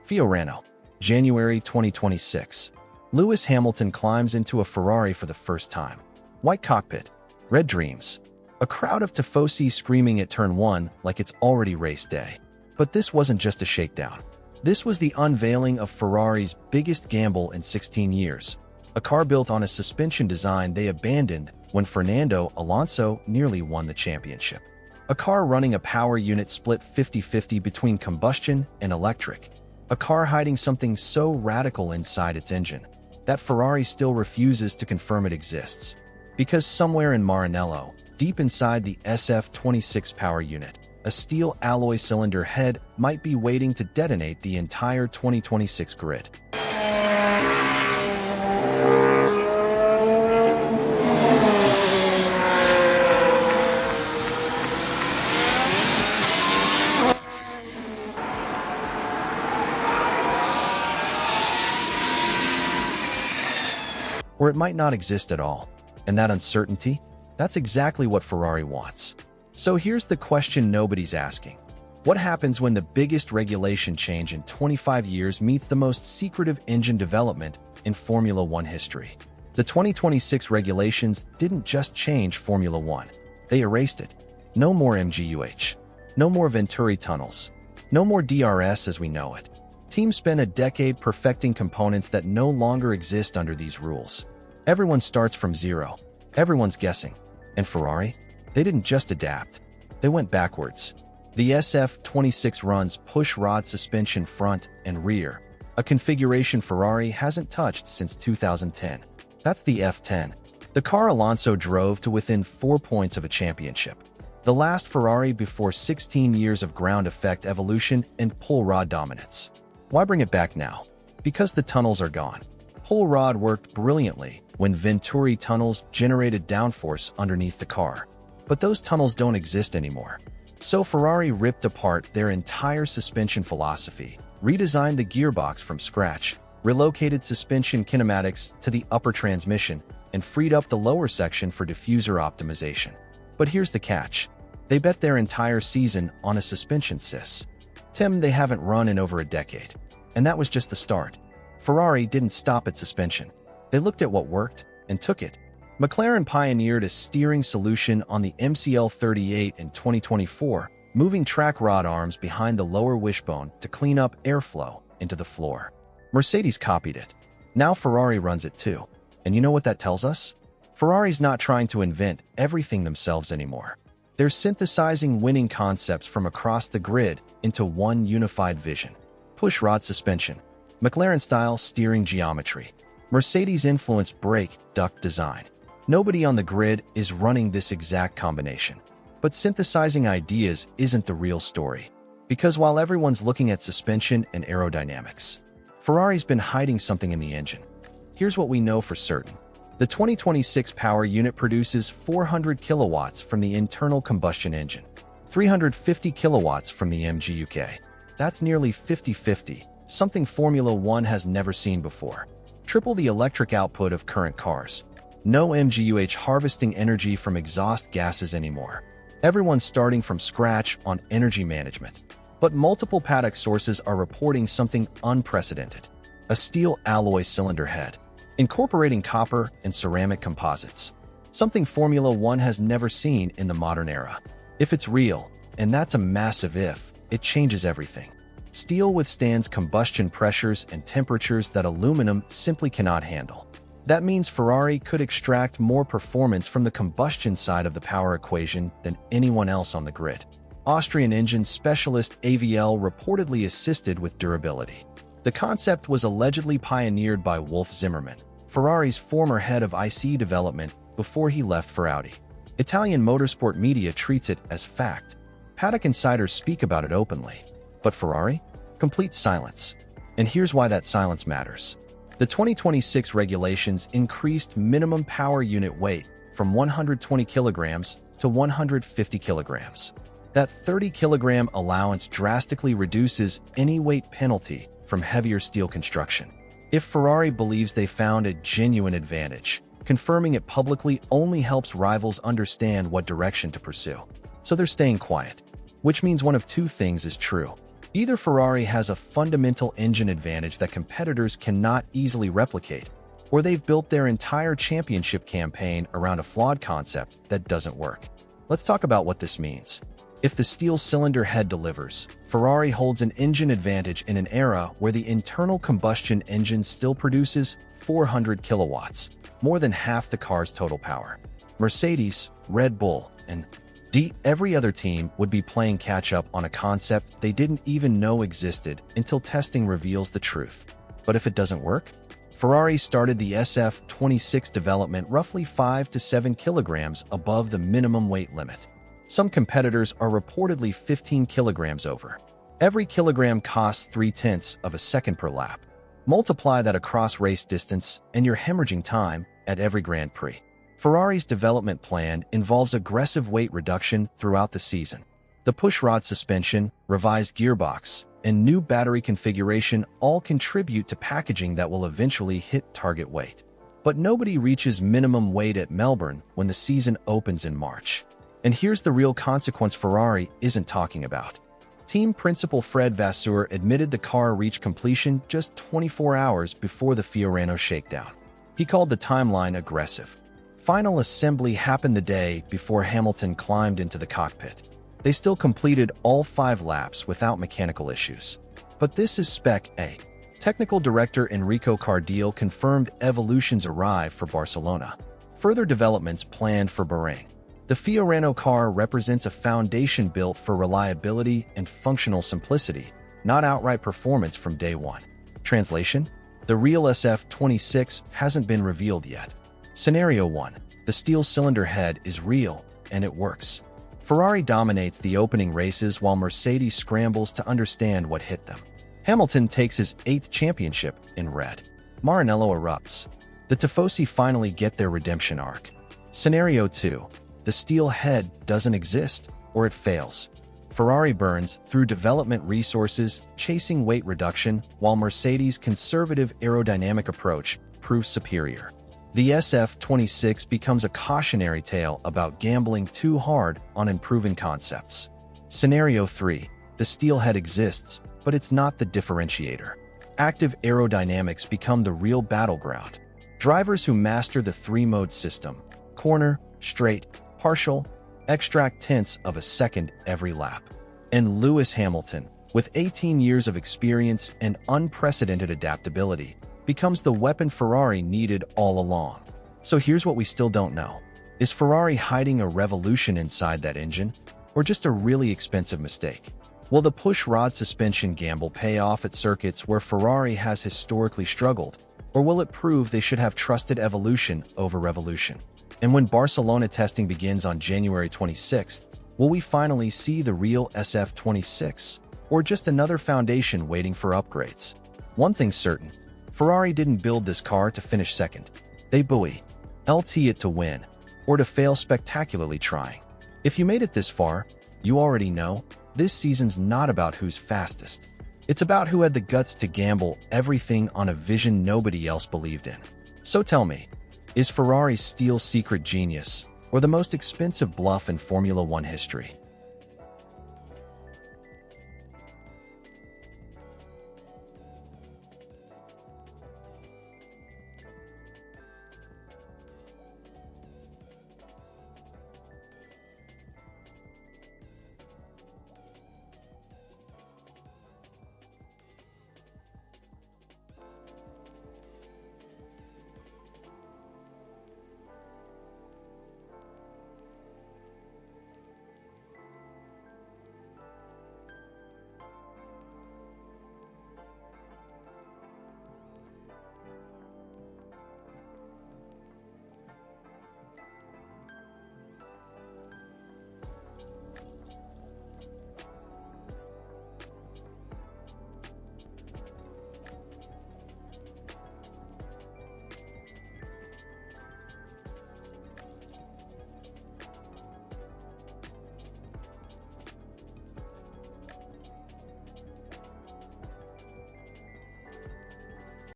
Fiorano, January 2026. Lewis Hamilton climbs into a Ferrari for the first time. White cockpit, red dreams. A crowd of tifosi screaming at turn 1 like it's already race day. But this wasn't just a shakedown. This was the unveiling of Ferrari's biggest gamble in 16 years. A car built on a suspension design they abandoned when Fernando Alonso nearly won the championship. A car running a power unit split 50-50 between combustion and electric. A car hiding something so radical inside its engine that Ferrari still refuses to confirm it exists. Because somewhere in Maranello, deep inside the SF-26 power unit, a steel alloy cylinder head might be waiting to detonate the entire 2026 grid. Or it might not exist at all. And that uncertainty? That's exactly what Ferrari wants. So here's the question nobody's asking. What happens when the biggest regulation change in 25 years meets the most secretive engine development in Formula One history? The 2026 regulations didn't just change Formula One. They erased it. No more MGU-H. No more Venturi tunnels. No more DRS as we know it. Teams spent a decade perfecting components that no longer exist under these rules. Everyone starts from zero. Everyone's guessing. And Ferrari? They didn't just adapt. They went backwards. The SF-26 runs push rod suspension front and rear, a configuration Ferrari hasn't touched since 2010. That's the F10, the car Alonso drove to within 4 points of a championship. The last Ferrari before 16 years of ground effect evolution and pull rod dominance. Why bring it back now? Because the tunnels are gone. Pull rod worked brilliantly when Venturi tunnels generated downforce underneath the car. But those tunnels don't exist anymore. So Ferrari ripped apart their entire suspension philosophy, redesigned the gearbox from scratch, relocated suspension kinematics to the upper transmission, and freed up the lower section for diffuser optimization. But here's the catch. They bet their entire season on a suspension system they haven't run in over a decade. And that was just the start. Ferrari didn't stop at suspension. They looked at what worked and took it. McLaren pioneered a steering solution on the MCL-38 in 2024, moving track rod arms behind the lower wishbone to clean up airflow into the floor. Mercedes copied it. Now Ferrari runs it too. And you know what that tells us? Ferrari's not trying to invent everything themselves anymore. They're synthesizing winning concepts from across the grid into one unified vision. Push rod suspension, McLaren-style steering geometry, Mercedes-influenced brake duct design. Nobody on the grid is running this exact combination. But synthesizing ideas isn't the real story. Because while everyone's looking at suspension and aerodynamics, Ferrari's been hiding something in the engine. Here's what we know for certain. The 2026 power unit produces 400 kilowatts from the internal combustion engine, 350 kilowatts from the MGU-H. That's nearly 50-50, something Formula One has never seen before. Triple the electric output of current cars. No MGU-H harvesting energy from exhaust gases anymore. Everyone's starting from scratch on energy management. But multiple paddock sources are reporting something unprecedented. A steel alloy cylinder head, incorporating copper and ceramic composites. Something Formula One has never seen in the modern era. If it's real, and that's a massive if, it changes everything. Steel withstands combustion pressures and temperatures that aluminum simply cannot handle. That means Ferrari could extract more performance from the combustion side of the power equation than anyone else on the grid. Austrian engine specialist AVL reportedly assisted with durability. The concept was allegedly pioneered by Wolf Zimmermann, Ferrari's former head of ICE development before he left for Audi. Italian motorsport media treats it as fact. Paddock insiders speak about it openly. But Ferrari? Complete silence. And here's why that silence matters. The 2026 regulations increased minimum power unit weight from 120 kilograms to 150 kilograms. That 30-kilogram allowance drastically reduces any weight penalty from heavier steel construction. If Ferrari believes they found a genuine advantage, confirming it publicly only helps rivals understand what direction to pursue. So they're staying quiet. Which means one of two things is true. Either Ferrari has a fundamental engine advantage that competitors cannot easily replicate, or they've built their entire championship campaign around a flawed concept that doesn't work. Let's talk about what this means. If the steel cylinder head delivers, Ferrari holds an engine advantage in an era where the internal combustion engine still produces 400 kilowatts, more than half the car's total power. Mercedes, Red Bull, and every other team would be playing catch-up on a concept they didn't even know existed until testing reveals the truth. But if it doesn't work? Ferrari started the SF-26 development roughly 5 to 7 kilograms above the minimum weight limit. Some competitors are reportedly 15 kilograms over. Every kilogram costs 0.3 of a second per lap. Multiply that across race distance, and you're hemorrhaging time at every Grand Prix. Ferrari's development plan involves aggressive weight reduction throughout the season. The pushrod suspension, revised gearbox, and new battery configuration all contribute to packaging that will eventually hit target weight. But nobody reaches minimum weight at Melbourne when the season opens in March. And here's the real consequence Ferrari isn't talking about. Team principal Fred Vasseur admitted the car reached completion just 24 hours before the Fiorano shakedown. He called the timeline aggressive. Final assembly happened the day before Hamilton climbed into the cockpit. They still completed all 5 laps without mechanical issues. But this is Spec A. Technical director Enrico Cardiel confirmed evolutions arrive for Barcelona. Further developments planned for Bahrain. The Fiorano car represents a foundation built for reliability and functional simplicity, not outright performance from day one. Translation: the real SF-26 hasn't been revealed yet. Scenario 1. The steel cylinder head is real, and it works. Ferrari dominates the opening races while Mercedes scrambles to understand what hit them. Hamilton takes his 8th championship in red. Maranello erupts. The Tifosi finally get their redemption arc. Scenario 2. The steel head doesn't exist, or it fails. Ferrari burns through development resources, chasing weight reduction, while Mercedes' conservative aerodynamic approach proves superior. The SF-26 becomes a cautionary tale about gambling too hard on improving concepts. Scenario 3. The steel head exists, but it's not the differentiator. Active aerodynamics become the real battleground. Drivers who master the 3-mode system, corner, straight, partial, extract tenths of a second every lap. And Lewis Hamilton, with 18 years of experience and unprecedented adaptability, becomes the weapon Ferrari needed all along. So here's what we still don't know. Is Ferrari hiding a revolution inside that engine, or just a really expensive mistake? Will the push-rod suspension gamble pay off at circuits where Ferrari has historically struggled, or will it prove they should have trusted evolution over revolution? And when Barcelona testing begins on January 26th, will we finally see the real SF-26, or just another foundation waiting for upgrades? One thing's certain. Ferrari didn't build this car to finish second. They buoy LT it to win, or to fail spectacularly trying. If you made it this far, you already know, this season's not about who's fastest. It's about who had the guts to gamble everything on a vision nobody else believed in. So tell me, is Ferrari's steel secret genius, or the most expensive bluff in Formula One history?